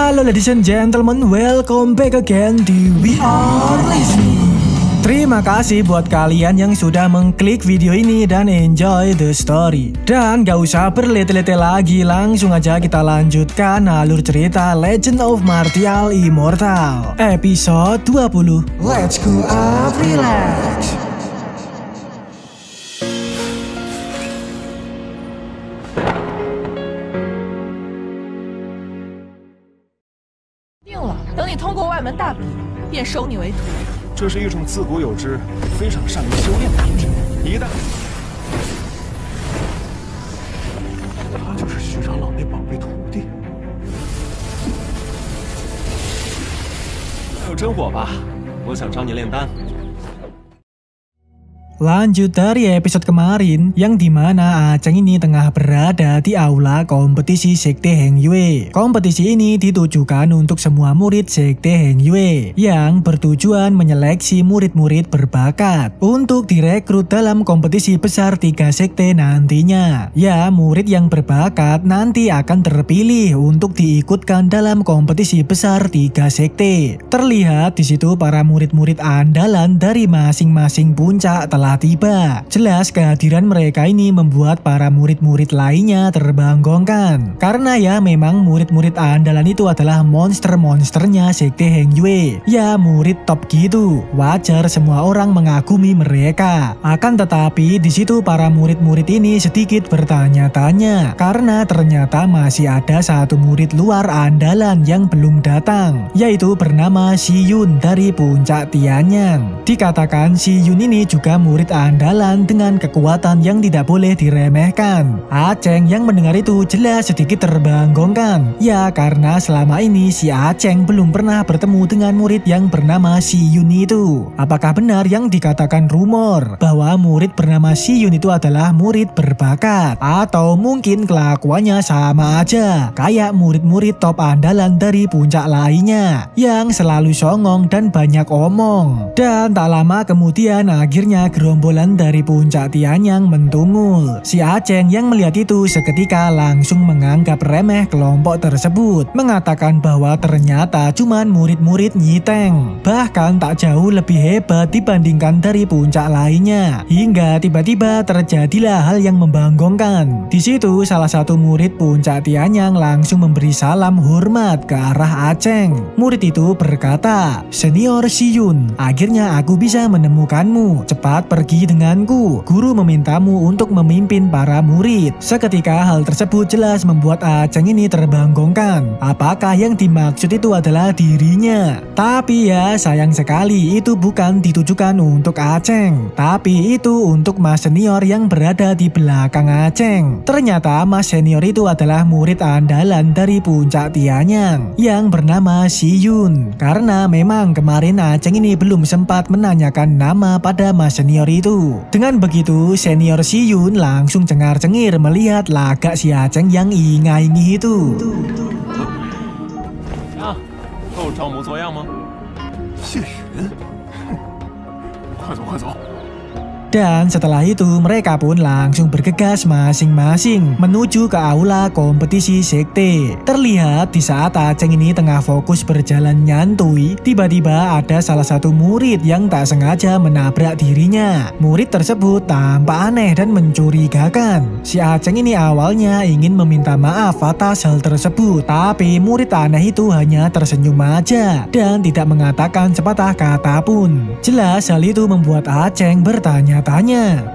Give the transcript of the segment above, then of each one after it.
Halo ladies and gentlemen, welcome back again di We Are Lazy. Terima kasih buat kalian yang sudah mengklik video ini dan enjoy the story. Dan gak usah berlete-lete lagi, langsung aja kita lanjutkan alur cerita Legend of Martial Immortal episode 20. Let's go up, relax.便收你为徒。这是一种自古有之、非常善于修炼的品质。一旦他就是徐长老那宝贝徒弟，有真火吧？我想找你炼丹。 Lanjut dari episode kemarin, yang dimana Aceng ini tengah berada di aula kompetisi Sekte Heng Yue. Kompetisi ini ditujukan untuk semua murid Sekte Heng Yue yang bertujuan menyeleksi murid-murid berbakat untuk direkrut dalam kompetisi besar 3 sekte nantinya. Ya, murid yang berbakat nanti akan terpilih untuk diikutkan dalam kompetisi besar 3 sekte. Terlihat di situ para murid-murid andalan dari masing-masing puncak telah tiba. Jelas kehadiran mereka ini membuat para murid-murid lainnya terbangongkan. Karena ya memang murid-murid andalan itu adalah monster-monsternya Sekte Heng Yue. Ya murid top gitu. Wajar semua orang mengagumi mereka. Akan tetapi di situ para murid-murid ini sedikit bertanya-tanya. Karena ternyata masih ada satu murid luar andalan yang belum datang. Yaitu bernama Si Yun dari puncak Tianyang. Dikatakan Si Yun ini juga murid andalan dengan kekuatan yang tidak boleh diremehkan. Aceng yang mendengar itu jelas sedikit terbangongkan. Ya karena selama ini si Aceng belum pernah bertemu dengan murid yang bernama Si Yun itu. Apakah benar yang dikatakan rumor bahwa murid bernama Si Yun itu adalah murid berbakat? Atau mungkin kelakuannya sama aja kayak murid-murid top andalan dari puncak lainnya yang selalu songong dan banyak omong. Dan tak lama kemudian akhirnya gerombolan dari puncak Tianyang mentungul. Si Aceng yang melihat itu seketika langsung menganggap remeh kelompok tersebut, mengatakan bahwa ternyata cuman murid-murid nyiteng, bahkan tak jauh lebih hebat dibandingkan dari puncak lainnya. Hingga tiba-tiba terjadilah hal yang membangongkan. Di situ salah satu murid puncak Tianyang langsung memberi salam hormat ke arah Aceng. Murid itu berkata, "Senior Si Yun, akhirnya aku bisa menemukanmu. Cepat pergi denganku. Guru memintamu untuk memimpin para murid." Seketika hal tersebut jelas membuat Aceng ini terbangongkan. Apakah yang dimaksud itu adalah dirinya? Tapi ya sayang sekali itu bukan ditujukan untuk Aceng. Tapi itu untuk mas senior yang berada di belakang Aceng. Ternyata mas senior itu adalah murid andalan dari puncak Tianyang yang bernama Si Yun. Karena memang kemarin Aceng ini belum sempat menanyakan nama pada mas senior itu. Dengan begitu senior Si Yun langsung cengar-cengir melihat lagak si Aceng yang inga-ingi itu.啊，够招模作样吗？谢云，快走快走！ Dan setelah itu mereka pun langsung bergegas masing-masing menuju ke aula kompetisi sekte. Terlihat di saat Aceng ini tengah fokus berjalan nyantui, tiba-tiba ada salah satu murid yang tak sengaja menabrak dirinya. Murid tersebut tampak aneh dan mencurigakan. Si Aceng ini awalnya ingin meminta maaf atas hal tersebut, tapi murid aneh itu hanya tersenyum aja dan tidak mengatakan sepatah kata pun. Jelas hal itu membuat Aceng bertanya-tanya.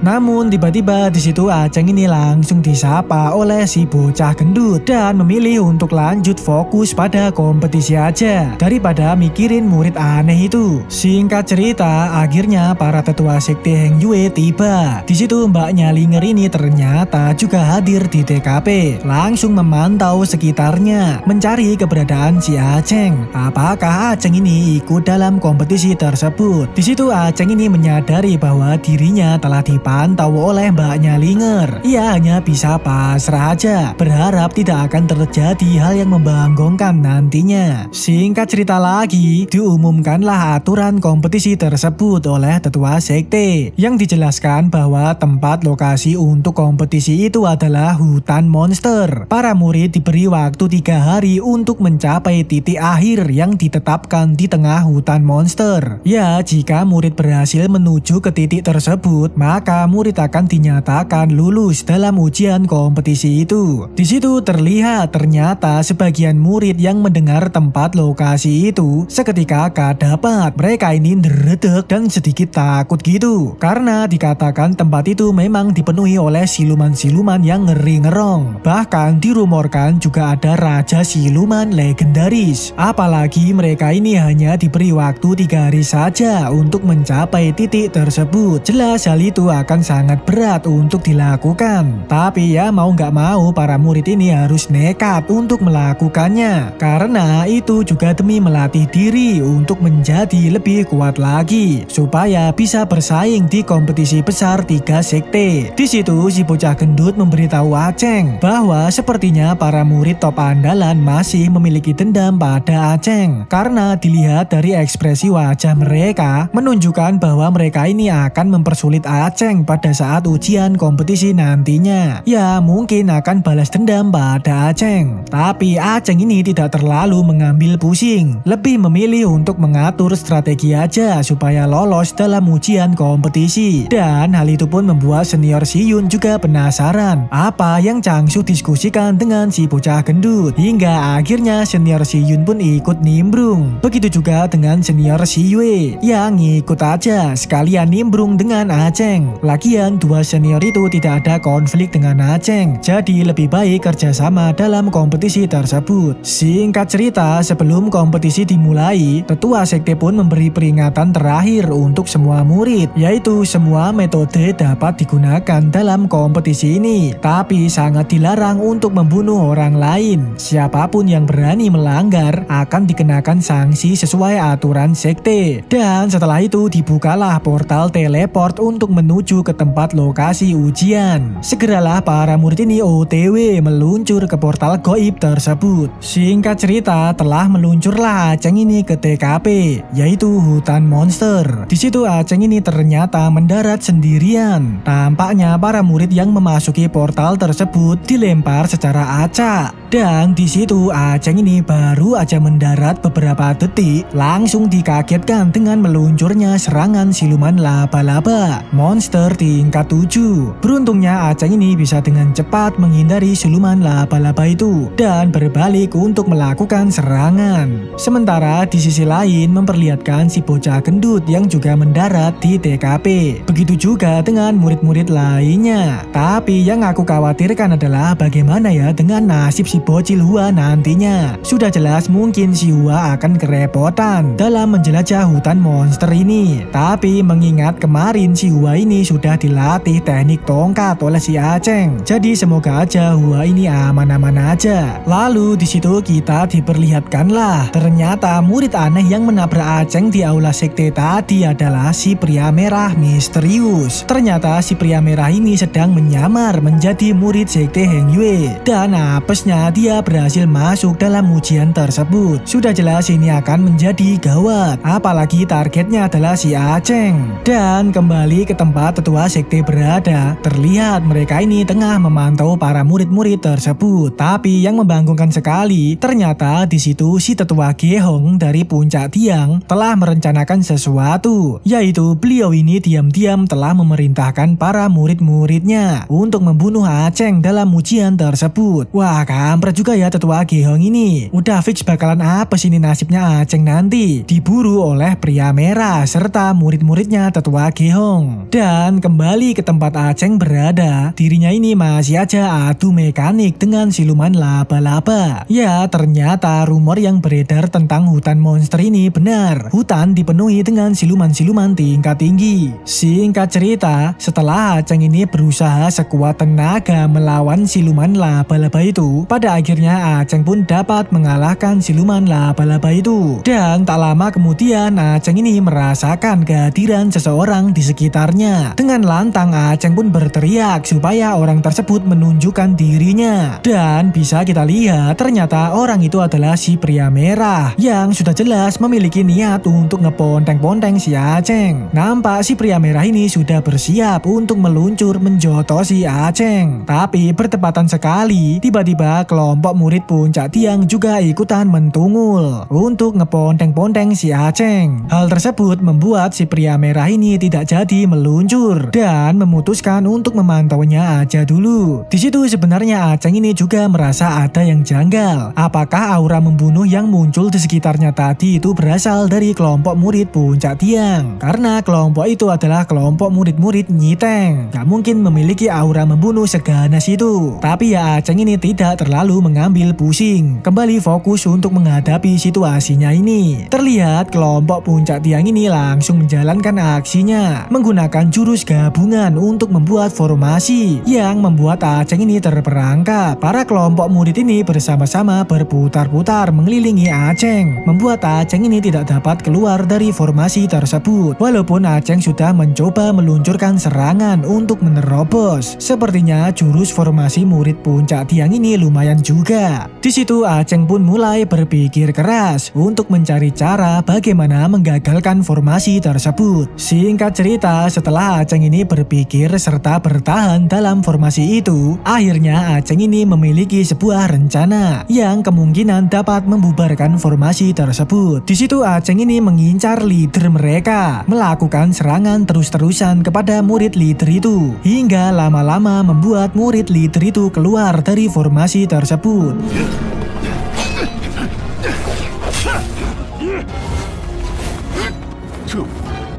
Namun tiba-tiba di situ Aceng ini langsung disapa oleh si bocah gendut dan memilih untuk lanjut fokus pada kompetisi aja daripada mikirin murid aneh itu. Singkat cerita, akhirnya para tetua Sekte Heng Yue tiba. Di situ Mbaknya Linger ini ternyata juga hadir di TKP, langsung memantau sekitarnya mencari keberadaan si Aceng. Apakah Aceng ini ikut dalam kompetisi tersebut? Di situ Aceng ini menyadari bahwa dirinya dirinya telah dipantau oleh mbaknya Linger. Ia hanya bisa pasrah aja, berharap tidak akan terjadi hal yang membanggongkan nantinya. Singkat cerita lagi, diumumkanlah aturan kompetisi tersebut oleh tetua sekte, yang dijelaskan bahwa tempat lokasi untuk kompetisi itu adalah hutan monster. Para murid diberi waktu 3 hari untuk mencapai titik akhir yang ditetapkan di tengah hutan monster. Ya, jika murid berhasil menuju ke titik tersebut, maka murid akan dinyatakan lulus dalam ujian kompetisi itu. Di situ terlihat ternyata sebagian murid yang mendengar tempat lokasi itu seketika kadapat. Mereka ini deredek dan sedikit takut gitu, karena dikatakan tempat itu memang dipenuhi oleh siluman-siluman yang ngeri-ngerong. Bahkan dirumorkan juga ada raja siluman legendaris. Apalagi mereka ini hanya diberi waktu 3 hari saja untuk mencapai titik tersebut. Jelas hal itu akan sangat berat untuk dilakukan. Tapi ya mau nggak mau para murid ini harus nekat untuk melakukannya. Karena itu juga demi melatih diri untuk menjadi lebih kuat lagi, supaya bisa bersaing di kompetisi besar 3 sekte. Di situ si bocah gendut memberitahu Aceng bahwa sepertinya para murid top andalan masih memiliki dendam pada Aceng. Karena dilihat dari ekspresi wajah mereka menunjukkan bahwa mereka ini akan mempersulit Aceng pada saat ujian kompetisi nantinya. Ya mungkin akan balas dendam pada Aceng. Tapi Aceng ini tidak terlalu mengambil pusing, lebih memilih untuk mengatur strategi aja supaya lolos dalam ujian kompetisi. Dan hal itu pun membuat senior si Yun juga penasaran apa yang Changsu diskusikan dengan si bocah gendut. Hingga akhirnya senior si Yun pun ikut nimbrung. Begitu juga dengan senior si Yue yang ikut aja sekalian nimbrung dengan Aceng. Lagian dua senior itu tidak ada konflik dengan Aceng, jadi lebih baik kerjasama dalam kompetisi tersebut. Singkat cerita, sebelum kompetisi dimulai, tetua sekte pun memberi peringatan terakhir untuk semua murid, yaitu semua metode dapat digunakan dalam kompetisi ini, tapi sangat dilarang untuk membunuh orang lain. Siapapun yang berani melanggar akan dikenakan sanksi sesuai aturan sekte. Dan setelah itu dibukalah portal teleport untuk menuju ke tempat lokasi ujian. Segeralah para murid ini OTW meluncur ke portal goib tersebut. Singkat cerita, telah meluncurlah Aceng ini ke TKP, yaitu hutan monster. Di situ Aceng ini ternyata mendarat sendirian. Tampaknya para murid yang memasuki portal tersebut dilempar secara acak. Dan di situ Aceng ini baru aja mendarat beberapa detik, langsung dikagetkan dengan meluncurnya serangan siluman laba-laba monster tingkat 7. Beruntungnya Aceng ini bisa dengan cepat menghindari siluman laba-laba itu dan berbalik untuk melakukan serangan. Sementara di sisi lain memperlihatkan si bocah gendut yang juga mendarat di TKP. Begitu juga dengan murid-murid lainnya. Tapi yang aku khawatirkan adalah bagaimana ya dengan nasib si bocil Hua nantinya. Sudah jelas mungkin si Hua akan kerepotan dalam menjelajah hutan monster ini. Tapi mengingat kemarin si Hua ini sudah dilatih teknik tongkat oleh si Aceng. Jadi semoga aja Hua ini aman-aman aja. Lalu di situ kita diperlihatkanlah ternyata murid aneh yang menabrak Aceng di aula sekte tadi adalah si pria merah misterius. Ternyata si pria merah ini sedang menyamar menjadi murid sekte Heng Yue. Dan apesnya dia berhasil masuk dalam ujian tersebut. Sudah jelas ini akan menjadi gawat. Apalagi targetnya adalah si Aceng. Dan kembali ke tempat tetua sekte berada, terlihat mereka ini tengah memantau para murid-murid tersebut. Tapi yang membanggongkan sekali, ternyata di situ si tetua Gehong dari puncak tiang telah merencanakan sesuatu, yaitu beliau ini diam-diam telah memerintahkan para murid-muridnya untuk membunuh Aceng dalam ujian tersebut. Wah, kampret juga ya tetua Gehong ini. Udah fix bakalan apa sih ini nasibnya Aceng nanti, diburu oleh pria merah serta murid-muridnya tetua Gehong. Dan kembali ke tempat Aceng berada, dirinya ini masih aja adu mekanik dengan siluman laba-laba. Ya, ternyata rumor yang beredar tentang hutan monster ini benar. Hutan dipenuhi dengan siluman-siluman tingkat tinggi. Singkat cerita, setelah Aceng ini berusaha sekuat tenaga melawan siluman laba-laba itu, pada akhirnya Aceng pun dapat mengalahkan siluman laba-laba itu. Dan tak lama kemudian Aceng ini merasakan kehadiran seseorang di sekitar sekitarnya. Dengan lantang Aceng pun berteriak supaya orang tersebut menunjukkan dirinya. Dan bisa kita lihat ternyata orang itu adalah si pria merah yang sudah jelas memiliki niat untuk ngeponteng-ponteng si Aceng. Nampak si pria merah ini sudah bersiap untuk meluncur menjotosi Aceng. Tapi bertepatan sekali, tiba-tiba kelompok murid puncak tiang juga ikutan mentungul untuk ngeponteng-ponteng si Aceng. Hal tersebut membuat si pria merah ini tidak jadi meluncur dan memutuskan untuk memantaunya aja dulu. Di situ sebenarnya Aceng ini juga merasa ada yang janggal. Apakah aura membunuh yang muncul di sekitarnya tadi itu berasal dari kelompok murid puncak tiang? Karena kelompok itu adalah kelompok murid-murid Nyiteng. Gak mungkin memiliki aura membunuh seganas itu. Tapi ya Aceng ini tidak terlalu mengambil pusing. Kembali fokus untuk menghadapi situasinya ini. Terlihat kelompok puncak tiang ini langsung menjalankan aksinya menggunakan jurus gabungan untuk membuat formasi yang membuat Aceng ini terperangkap. Para kelompok murid ini bersama-sama berputar-putar mengelilingi Aceng, membuat Aceng ini tidak dapat keluar dari formasi tersebut. Walaupun Aceng sudah mencoba meluncurkan serangan untuk menerobos, sepertinya jurus formasi murid puncak tiang ini lumayan juga. Di situ Aceng pun mulai berpikir keras untuk mencari cara bagaimana menggagalkan formasi tersebut. Singkat cerita, setelah Aceng ini berpikir serta bertahan dalam formasi itu, akhirnya Aceng ini memiliki sebuah rencana yang kemungkinan dapat membubarkan formasi tersebut. Di situ Aceng ini mengincar leader mereka, melakukan serangan terus-terusan kepada murid leader itu, hingga lama-lama membuat murid leader itu keluar dari formasi tersebut.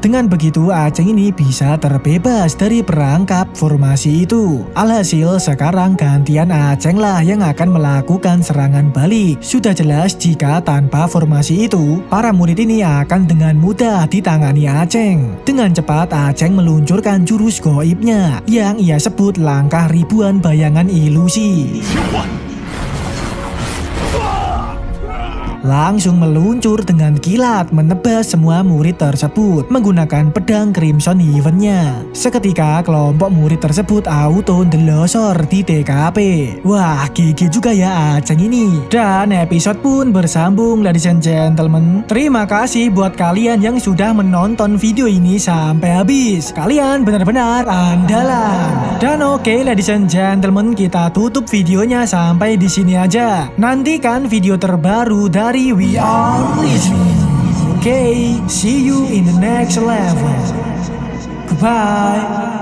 Dengan begitu Aceng ini bisa terbebas dari perangkap formasi itu. Alhasil sekarang gantian Aceng lah yang akan melakukan serangan balik. Sudah jelas jika tanpa formasi itu, para murid ini akan dengan mudah ditangani Aceng. Dengan cepat Aceng meluncurkan jurus goibnya yang ia sebut langkah ribuan bayangan ilusi. Langsung meluncur dengan kilat menebas semua murid tersebut menggunakan pedang Crimson Heaven-nya. Seketika kelompok murid tersebut auto delosor di TKP. Wah, gigi juga ya Aceng ini. Dan episode pun bersambung ladies and gentlemen. Terima kasih buat kalian yang sudah menonton video ini sampai habis. Kalian benar-benar andalan. Dan oke ladies and gentlemen, kita tutup videonya sampai di sini aja. Nantikan video terbaru dari We Are Listening. Okay, see you in the next level. Goodbye.